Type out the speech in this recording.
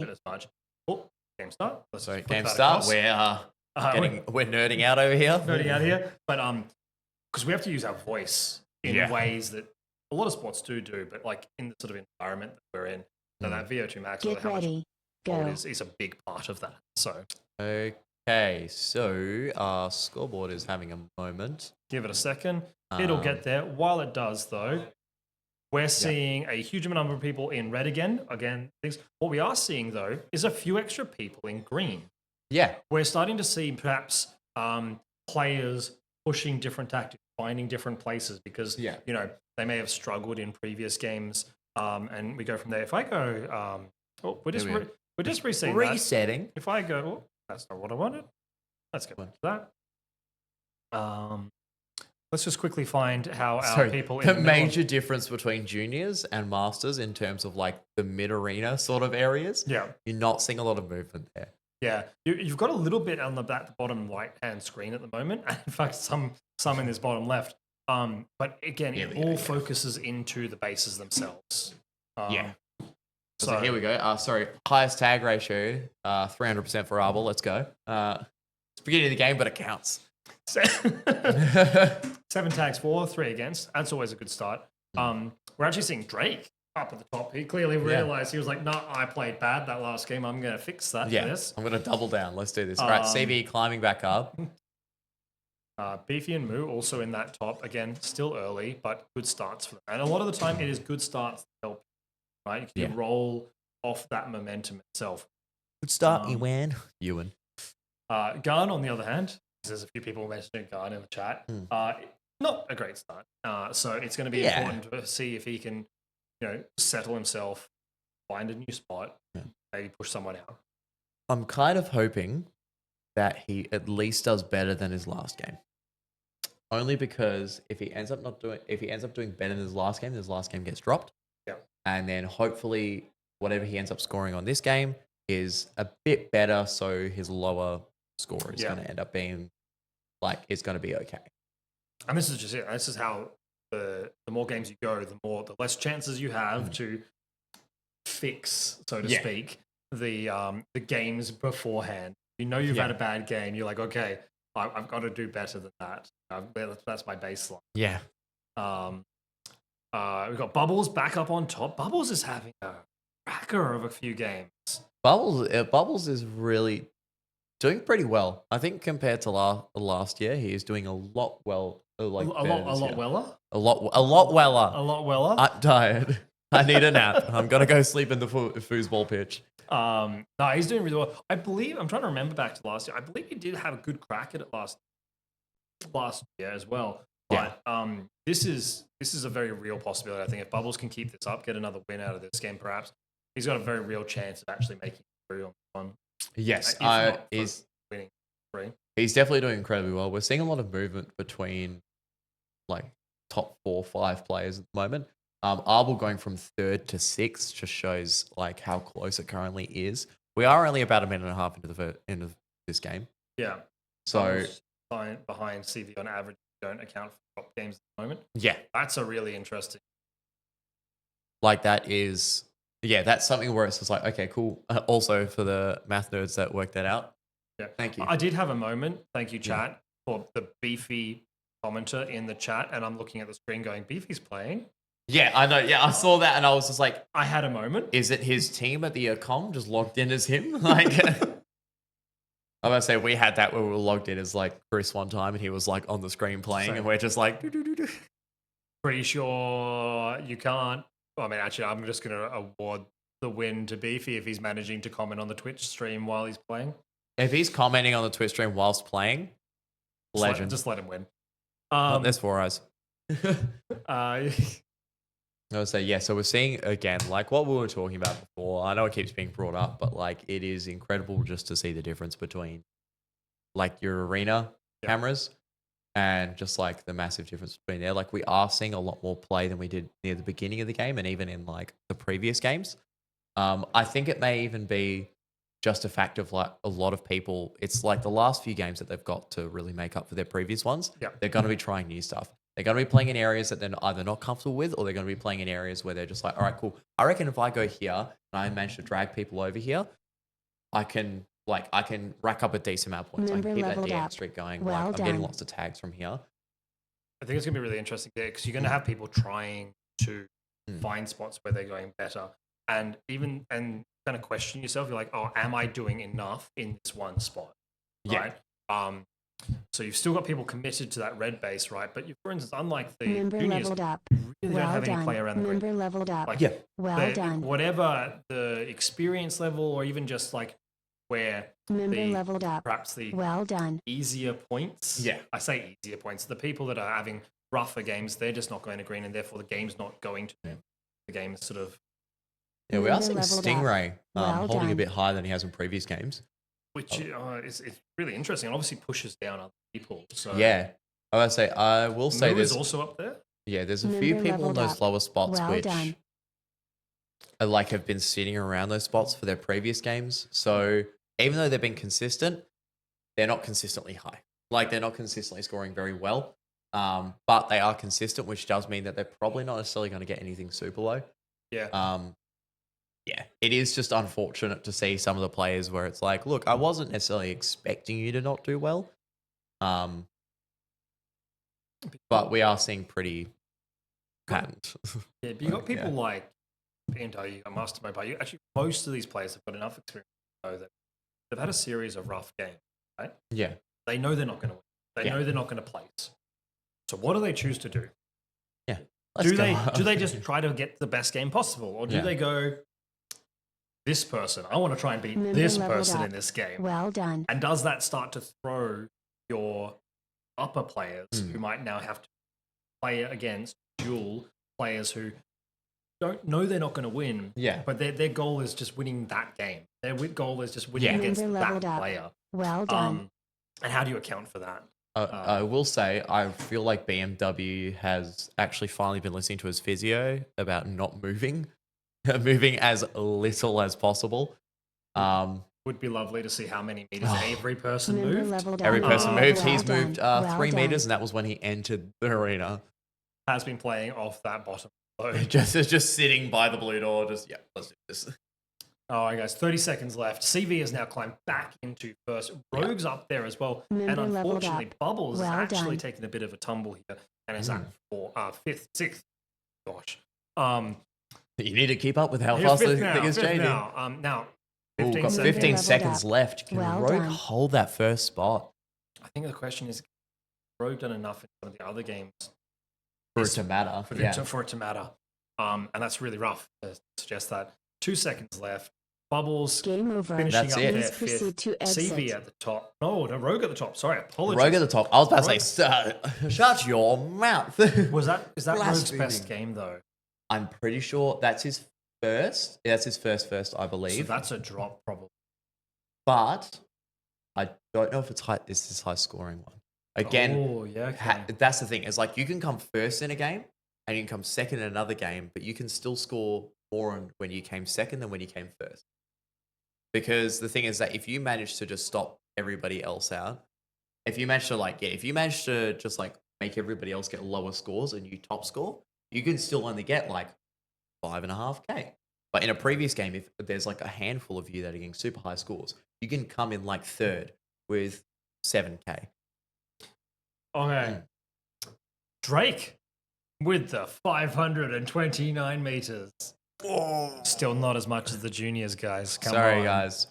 as much. Oh, game start. So game start. We're nerding out over here. Nerding out here, but because we have to use our voice in ways that a lot of sports do, but like in the sort of environment that we're in, so that VO2 max or how much is a big part of that. So okay, so our scoreboard is having a moment. Give it a second. It'll get there. While it does, though, we're seeing a huge number of people in red again. What we are seeing, though, is a few extra people in green. Yeah. We're starting to see perhaps players pushing different tactics, finding different places because, they may have struggled in previous games. And we go from there. If I go, we're just resetting. If I go, that's not what I wanted. Let's go back to that. Let's just quickly find how our people... The major difference between juniors and masters in terms of like the mid-arena sort of areas, you're not seeing a lot of movement there. Yeah, you've got a little bit on the bottom right-hand screen at the moment. In fact, some in this bottom left. But again, it all focuses into the bases themselves. So here we go. Highest tag ratio, 300% for Arbol. Let's go. It's beginning of the game, but it counts. 7 tags for, 3 against. That's always a good start. We're actually seeing Drake up at the top. He clearly realized, he was like, nah, I played bad that last game. I'm going to fix that for this. I'm going to double down. Let's do this. All right, CV climbing back up. Beefy and Moo also in that top. Again, still early, but good starts for them. And a lot of the time, it is good starts that help, right? You can roll off that momentum itself. Good start, Ewan. Garn, on the other hand, there's a few people mentioning Garn in the chat. Not a great start. So it's going to be important to see if he can, settle himself, find a new spot, maybe push someone out. I'm kind of hoping that he at least does better than his last game. Only because if he ends up doing better than his last game gets dropped. Yeah. And then hopefully whatever he ends up scoring on this game is a bit better, so his lower score is going to end up being it's going to be okay. And this is just it. This is how the more games you go, the less chances you have to fix, so to speak, the games beforehand. You've had a bad game. You're like, okay, I've got to do better than that. That's my baseline. Yeah. We've got Bubbles back up on top. Bubbles is having a cracker of a few games. Bubbles is really doing pretty well. I think compared to last year, he is doing a lot well. A lot weller. I'm tired. I need a nap. I'm gonna go sleep in the foosball pitch. No, he's doing really well. I believe, I'm trying to remember back to last year. I believe he did have a good crack at it last year as well. But this is a very real possibility. I think if Bubbles can keep this up, get another win out of this game, perhaps he's got a very real chance of actually making it through on. Yes, he's winning 3. He's definitely doing incredibly well. We're seeing a lot of movement between top 4 or 5 players at the moment. Arbol going from 3rd to 6th just shows how close it currently is. We are only about a minute and a half into this game. Yeah. So behind CV on average, don't account for top games at the moment. Yeah. That's a really interesting. That's something where it's just okay, cool. Also for the math nerds that worked that out. Yeah. Thank you. I did have a moment. Thank you, chat, for the Beefy commenter in the chat, and I'm looking at the screen going, Beefy's playing. Yeah, I know. Yeah, I saw that and I was just like... I had a moment. Is it his team at the comm just logged in as him? I'm going to say, we had that where we were logged in as Chris one time and he was on the screen playing and we're just Pretty sure you can't... I mean, actually, I'm just going to award the win to Beefy if he's managing to comment on the Twitch stream while he's playing. If he's commenting on the Twitch stream whilst playing, legend. Just let him win. There's 4 eyes. I would say, so we're seeing, again, what we were talking about before. I know it keeps being brought up, but it is incredible just to see the difference between your arena cameras and just the massive difference between there. We are seeing a lot more play than we did near the beginning of the game and even in the previous games. I think it may even be just a fact of a lot of people. It's the last few games that they've got to really make up for their previous ones. Yeah. They're going to be trying new stuff. They're going to be playing in areas that they're either not comfortable with, or they're going to be playing in areas where they're just like, all right, cool. I reckon if I go here and I manage to drag people over here, I can rack up a decent amount of points. I can keep that DM streak going. I'm getting lots of tags from here. I think it's going to be really interesting there because you're going to have people trying to find spots where they're going better, and kind of question yourself. You're like, oh, am I doing enough in this one spot? Right. So you've still got people committed to that red base, right? But for instance, unlike the juniors, leveled up. really don't have any play around the green. Leveled up. Like, Done. Whatever the experience level, or even just like where leveled up. Perhaps the easier points. Yeah, I say easier points. The people that are having rougher games, they're just not going to green, and therefore the game's not going to. The game is sort of. Yeah, we are seeing Stingray holding a bit higher than he has in previous games. Which is really interesting. It obviously pushes down other people. So yeah, I will say there's also up there. Yeah, there's a few people in those lower spots which have been sitting around those spots for their previous games. So even though they've been consistent, they're not consistently high. Like, they're not consistently scoring very well. But they are consistent, which does mean that they're probably not necessarily going to get anything super low. Yeah. Yeah, it is just unfortunate to see some of the players where it's like, look, I wasn't necessarily expecting you to not do well. But we are seeing pretty patent. Yeah, but you got people like PNW, a mastermind player. Actually, most of these players have got enough experience to know that they've had a series of rough games, right? Yeah. They know they're not going to win. They know they're not going to place. So what do they choose to do? Yeah. Do they just try to get the best game possible? Or do they go, this person, I want to try and beat this person in this game? Well done. And does that start to throw your upper players who might now have to play against dual players who don't know they're not going to win, but their goal is just winning that game. Their goal is just winning against that player. Well done. And how do you account for that? I will say, I feel like BMW has actually finally been listening to his physio about not moving as little as possible. Would be lovely to see how many meters every person moved. Every person moved. He's moved 3 meters, and that was when he entered the arena. Has been playing off that bottom low. just sitting by the blue door. Let's do this. All right, guys, 30 seconds left. CV has now climbed back into first. Rogue's up there as well. And unfortunately, Bubbles is actually taking a bit of a tumble here and is at fifth, sixth. Gosh. You need to keep up with how fast the thing is changing. Now, 15 seconds left. Can Rogue hold that first spot? I think the question is, Rogue done enough in some of the other games for it to matter? For it to matter. And that's really rough to suggest that. 2 seconds left. Bubbles game over. Finishing That's up it. there fifth. CV at the top. No, Rogue at the top. Sorry, apologies. Rogue at the top. I was about to say, shut your mouth. Is that Rogue's best game though? I'm pretty sure that's his first. That's his first, I believe. So that's a drop, probably. But I don't know if it's this high scoring one. Again, that's the thing. It's like you can come first in a game and you can come second in another game, but you can still score more when you came second than when you came first. Because the thing is that if you manage to just stop everybody else out, if you manage to just like make everybody else get lower scores and you top score, you can still only get like 5.5K. But in a previous game, if there's like a handful of you that are getting super high scores, you can come in like third with 7K. Okay. Drake with the 529 meters. Still not as much as the juniors, guys. Come on. Sorry, guys.